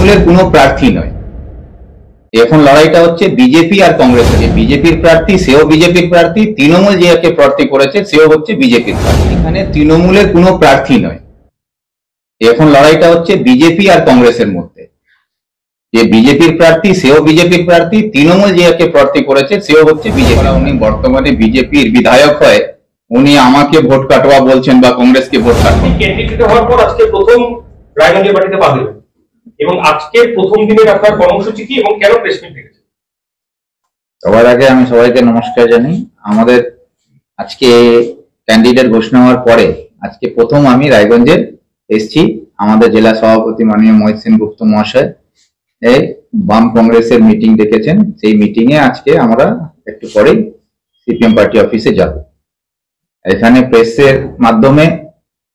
তৃণমূলের কোনো প্রার্থী নয়। এখন লড়াইটা হচ্ছে বিজেপি আর কংগ্রেসের। বিজেপির প্রার্থী সেও বিজেপির প্রার্থী, তৃণমূল যাকে প্রার্থী করেছে সেও হচ্ছে বিজেপির প্রার্থী। এখানে তৃণমূলের কোনো প্রার্থী নয়। এখন লড়াইটা হচ্ছে বিজেপি আর কংগ্রেসের মধ্যে। যে বিজেপির প্রার্থী সেও বিজেপির প্রার্থী, তৃণমূল যাকে প্রার্থী করেছে সেও হচ্ছে বিজেপি। উনি বর্তমানে বিজেপির বিধায়ক হয়, উনি আমাকে ভোট কাটোয়া বলছেন বা কংগ্রেসকে ভোট কাটোয়া। ক্যান্ডিডেট হওয়ার পর আজকে প্রথম রায়গঞ্জের বাড়িতে পা দিলেন, এবং আজকে প্রথম দিনের আপনার কর্মসূচি কি এবং কেন প্রেস মিট ডেকেছেন? সবার আগে আমি সবাইকে নমস্কার জানাই। আমাদের আজকে ক্যান্ডিডেট ঘোষণা হওয়ার পরে আজকে প্রথম আমি রায়গঞ্জে এসেছি। আমাদের জেলা সভাপতি মাননীয় মোহিত সেনগুপ্ত মহাশয় এই বাম কংগ্রেসের মিটিং ডেকেছেন, সেই মিটিং এ আজকে আমরা একটু পরেই সিপিএম পার্টি অফিসে যাব। এখানে প্রেসের মাধ্যমে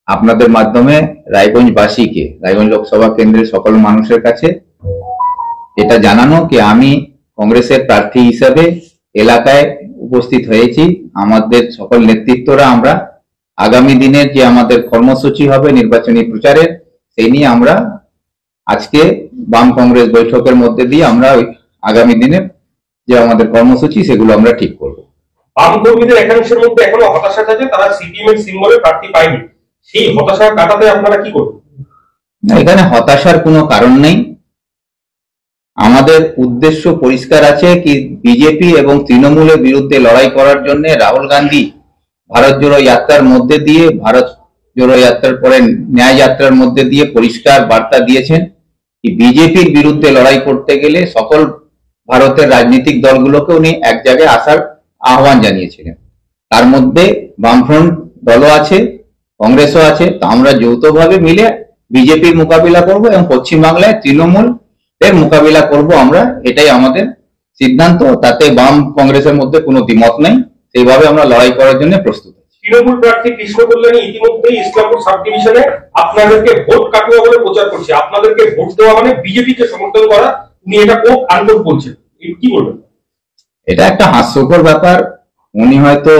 আপনাদের মাধ্যমে রায়গঞ্জবাসীকে, রায়গঞ্জ লোকসভা কেন্দ্রের সকল মানুষের কাছে এটা জানানো কি আমি কংগ্রেসের প্রার্থী হিসাবে এলাকায় উপস্থিত হয়েছি। আমাদের সকল নেতৃত্বরা আমরা আগামী দিনের যে আমাদের কর্মসূচি হবে নির্বাচনী প্রচারের, সেই নিয়ে আমরা আজকে বাম কংগ্রেস বৈঠকের মধ্যে দিয়ে আমরা আগামী দিনে যে আমাদের কর্মসূচি সেগুলো আমরা ঠিক করব। বাম কর্মীদের একাংশের মধ্যে এখনো হতাশা আছে, তারা সিপিএম এর সিম্বলে প্রার্থী পায়নি। সেই হতাশা কাটাতে আপনারা কি করবেন? এখানে হতাশার কোনো কারণ নেই। আমাদের উদ্দেশ্য পরিষ্কার আছে কি বিজেপি এবং তৃণমূলের বিরুদ্ধে লড়াই করার জন্য রাহুল গান্ধী ভারত জোড়ো যাত্রার মধ্যে দিয়ে, ভারত জোড়ো যাত্রার পরে ন্যায় যাত্রার মধ্যে দিয়ে পরিষ্কার বার্তা দিয়েছেন কি বিজেপির বিরুদ্ধে লড়াই করতে গেলে সকল ভারতের রাজনৈতিক দলগুলোকে উনি এক জায়গায় আসার আহ্বান জানিয়েছিলেন। তার মধ্যে বামফ্রন্ট দলও আছে, কংগ্রেসও আছে। তো আমরা যৌথভাবে মিলে বিজেপির মোকাবিলা করব এবং পশ্চিমবাংলায় তৃণমূল এর মোকাবিলা করব আমরা, এটাই আমাদের সিদ্ধান্ত। তাতে বাম কংগ্রেসের মধ্যে কোনো দ্বিমত নেই, সেইভাবে আমরা লড়াই করার জন্য প্রস্তুত আছি। তৃণমূল প্রার্থী কৃষ্ণ কল্যাণী ইতিমধ্যেই ইসলামপুর সাব ডিভিশনে আপনাদেরকে ভোট কাটুয়া বলে প্রচার করছে। আপনাদেরকে ভোট দেওয়া মানে বিজেপিকে সমর্থন করা, উনি এটা কোক আনকোট বলছেন, কি বলবেন? এটা একটা হাস্যকর ব্যাপার। উনি হয়তো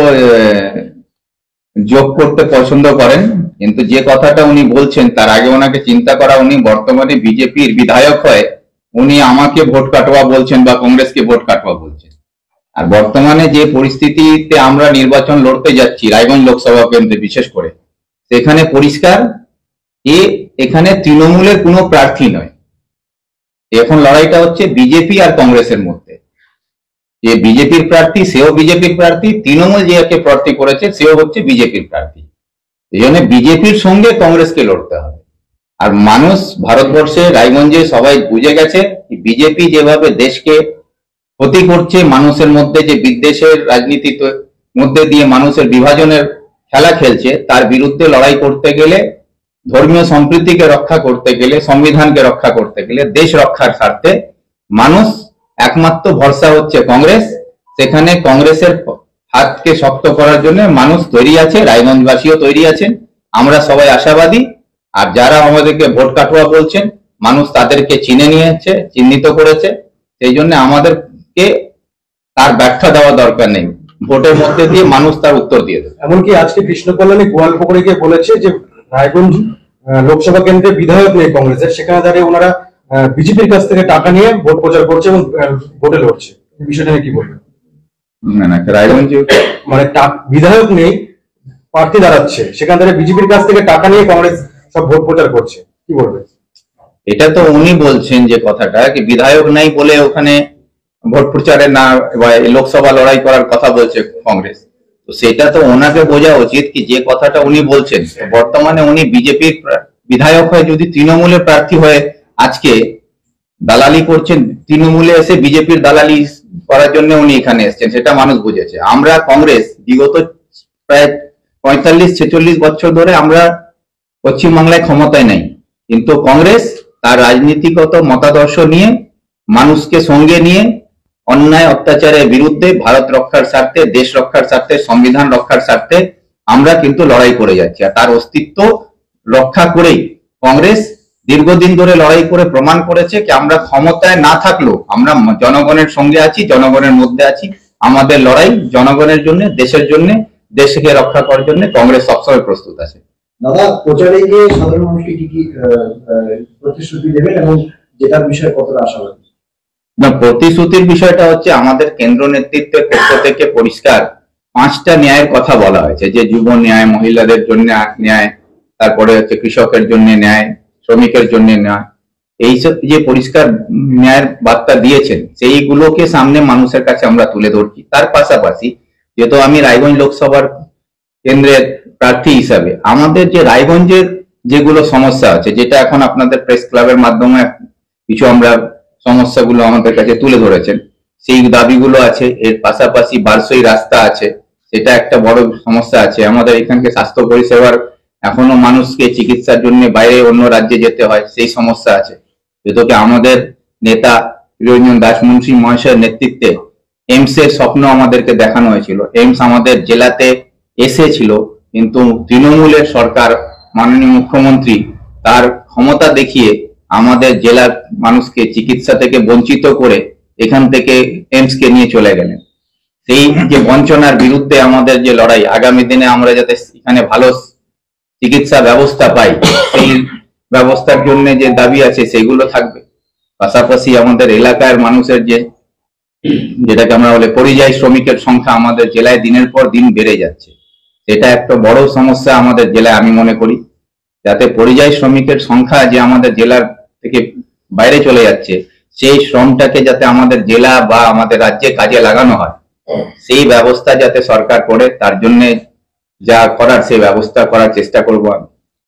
যোগ করতে পছন্দ করেন, কিন্তু যে কথাটা উনি বলছেন তার আগে ওনাকে চিন্তা করা। উনি বর্তমানে বিজেপির বিধায়ক হয়, উনি আমাকে ভোট কাটোয়া বলছেন বা কংগ্রেসকে ভোট কাটোয়া বলছেন। আর বর্তমানে যে পরিস্থিতিতে আমরা নির্বাচন লড়তে যাচ্ছি রায়গঞ্জ লোকসভা কেন্দ্রে বিশেষ করে, সেখানে পরিষ্কার এখানে তৃণমূলের কোনো প্রার্থী নয়। এখন লড়াইটা হচ্ছে বিজেপি আর কংগ্রেসের মধ্যে। যে বিজেপির প্রার্থী সেও বিজেপির প্রার্থী, তৃণমূল যাকে প্রার্থী করেছে সেও হচ্ছে বিজেপির প্রার্থী। এই জন্য বিজেপির সঙ্গে কংগ্রেসকে লড়তে হবে। আর মানুষ ভারতবর্ষে রায়গঞ্জে সবাই বুঝে গেছে বিজেপি যেভাবে দেশকে ক্ষতি করছে, মানুষের মধ্যে যে বিদ্বেষের রাজনীতি মধ্যে দিয়ে মানুষের বিভাজনের খেলা খেলছে, তার বিরুদ্ধে লড়াই করতে গেলে, ধর্মীয় সম্প্রীতিকে রক্ষা করতে গেলে, সংবিধানকে রক্ষা করতে গেলে, দেশ রক্ষার স্বার্থে মানুষ একমাত্র ভরসা হচ্ছে কংগ্রেস। সেখানে কংগ্রেসের হাতকে শক্ত করার জন্য মানুষ তৈরি আছে, রায়গঞ্জবাসীও তৈরি আছেন। আমরা সবাই আশাবাদী। আর যারা আমাদেরকে ভোট কাটোয়া বলছেন, মানুষ তাদেরকে চিনে নিয়েছে, চিহ্নিত করেছে। সেই জন্য আমাদেরকে তার ব্যাখ্যা দেওয়া দরকার নেই, ভোটের মধ্যে দিয়ে মানুষ তার উত্তর দিয়ে দেবে। এমনকি আজকে কৃষ্ণ কল্যাণী গোয়ালপুকুরে গিয়ে বলেছে যে রায়গঞ্জ লোকসভা কেন্দ্রে বিধায়ক নেই কংগ্রেসের, সেখানে দাঁড়িয়ে ওনারা বিজেপির কাছ থেকে টাকা নিয়ে ভোট প্রচার করছে এবং ভোটে লড়ছে। এই বিষয়টা নিয়ে কি বলবেন? না, রায়গঞ্জে মানে বিধায়ক নেই, প্রার্থী দাঁড়াচ্ছে, সেখান থেকে বিজেপির কাছ থেকে টাকা নিয়ে কংগ্রেস সব ভোট প্রচার করছে, কি বলবেন? এটা তো উনি বলছেন যে কথাটা কি বিধায়ক নাই বলে ওখানে ভোট প্রচারে না লোকসভা লড়াই করার কথা বলছে কংগ্রেস। তো সেটা তো ওনাকে বোঝা উচিত কি যে কথাটা উনি বলছেন, বর্তমানে উনি বিজেপির বিধায়ক হয়ে যদি তৃণমূলের প্রার্থী হয়ে আজকে দালালি করছেন, তৃণমূলে এসে বিজেপির দালালি করার জন্য উনি এখানে এসেছেন, সেটা মানুষ বুঝেছে। আমরা কংগ্রেস বিগত প্রায় 45-46 বছর ধরে আমরা পশ্চিমবাংলায় ক্ষমতায় নাই, কিন্তু কংগ্রেস তার রাজনীতিগত মতাদর্শ নিয়ে মানুষকে সঙ্গে নিয়ে অন্যায় অত্যাচারের বিরুদ্ধে, ভারত রক্ষার স্বার্থে, দেশ রক্ষার স্বার্থে, সংবিধান রক্ষার স্বার্থে আমরা কিন্তু লড়াই করে যাচ্ছি। আর তার অস্তিত্ব রক্ষা করেই কংগ্রেস দীর্ঘদিন ধরে লড়াই করে প্রমাণ করেছে কি আমরা ক্ষমতায় না থাকলেও আমরা জনগণের সঙ্গে আছি, জনগণের মধ্যে আছি। আমাদের লড়াই জনগণের জন্য, দেশের জন্য, দেশকে রক্ষা করার জন্য কংগ্রেস সবসময় প্রস্তুত আছে। দাদা, প্রচারে গিয়ে সাধারণ মানুষকে কি কি প্রতিশ্রুতি দেবেন এবং যেটার বিষয়ে কতটা আশাবাদী? না, প্রতিশ্রুতির বিষয়টা হচ্ছে আমাদের কেন্দ্র নেতৃত্বের পক্ষ থেকে পরিষ্কার 5টা ন্যায়ের কথা বলা হয়েছে, যে যুব ন্যায়, মহিলাদের জন্য ন্যায়, তারপরে হচ্ছে কৃষকের জন্য ন্যায়, শ্রমিকের জন্য ন্যায়। এইসব যে পরিষ্কার ন্যায়ের বার্তা দিয়েছেন, সেইগুলোকে সামনে মানুষের কাছে আমরা তুলে ধরছি। তার পাশাপাশি যেহেতু আমি রায়গঞ্জ লোকসভার কেন্দ্রের প্রার্থী হিসাবে আমাদের যে রায়গঞ্জের যেগুলো সমস্যা আছে, যেটা এখন আপনাদের প্রেস ক্লাবের মাধ্যমে কিছু আমরা সমস্যাগুলো আমাদের কাছে তুলে ধরেছেন, সেই দাবিগুলো আছে। এর পাশাপাশি বারসই রাস্তা আছে, সেটা একটা বড় সমস্যা আছে। আমাদের এখানকে স্বাস্থ্য পরিষেবার এখনো মানুষকে চিকিৎসার জন্য বাইরে অন্য রাজ্যে যেতে হয়, সেই সমস্যা আছে। যেহেতু আমাদের নেতা প্রিয়রঞ্জন দাস মুন্সি মহাশয়ের নেতৃত্বে এইমস এর স্বপ্ন আমাদেরকে দেখানো হয়েছিল। এইমস আমাদের জেলাতে এসেছিল, কিন্তু তৃণমূলের সরকার, মাননীয় মুখ্যমন্ত্রী তার ক্ষমতা দেখিয়ে আমাদের জেলার মানুষকে চিকিৎসা থেকে বঞ্চিত করে এখান থেকে এইমস কে নিয়ে চলে গেলেন। সেই যে বঞ্চনার বিরুদ্ধে আমাদের যে লড়াই, আগামী দিনে আমরা যাতে এখানে ভালো চিকিৎসা ব্যবস্থা পাই, সেই ব্যবস্থার জন্য যে দাবি আছে সেগুলো থাকবে। পাশাপাশি আমাদের এলাকার মানুষের যেটাকে আমরা বলে পরিযায়ী শ্রমিকের সংখ্যা আমাদের জেলায় দিনের পর দিন বেড়ে যাচ্ছে, সেটা একটা বড় সমস্যা আমাদের জেলায় আমি মনে করি। যাতে পরিযায়ী শ্রমিকের সংখ্যা যে আমাদের জেলার থেকে বাইরে চলে যাচ্ছে, সেই শ্রমটাকে যাতে আমাদের জেলা বা আমাদের রাজ্যে কাজে লাগানো হয়, সেই ব্যবস্থা যাতে সরকার করে, তার জন্য যা করার সেই ব্যবস্থা করার চেষ্টা করব আমি।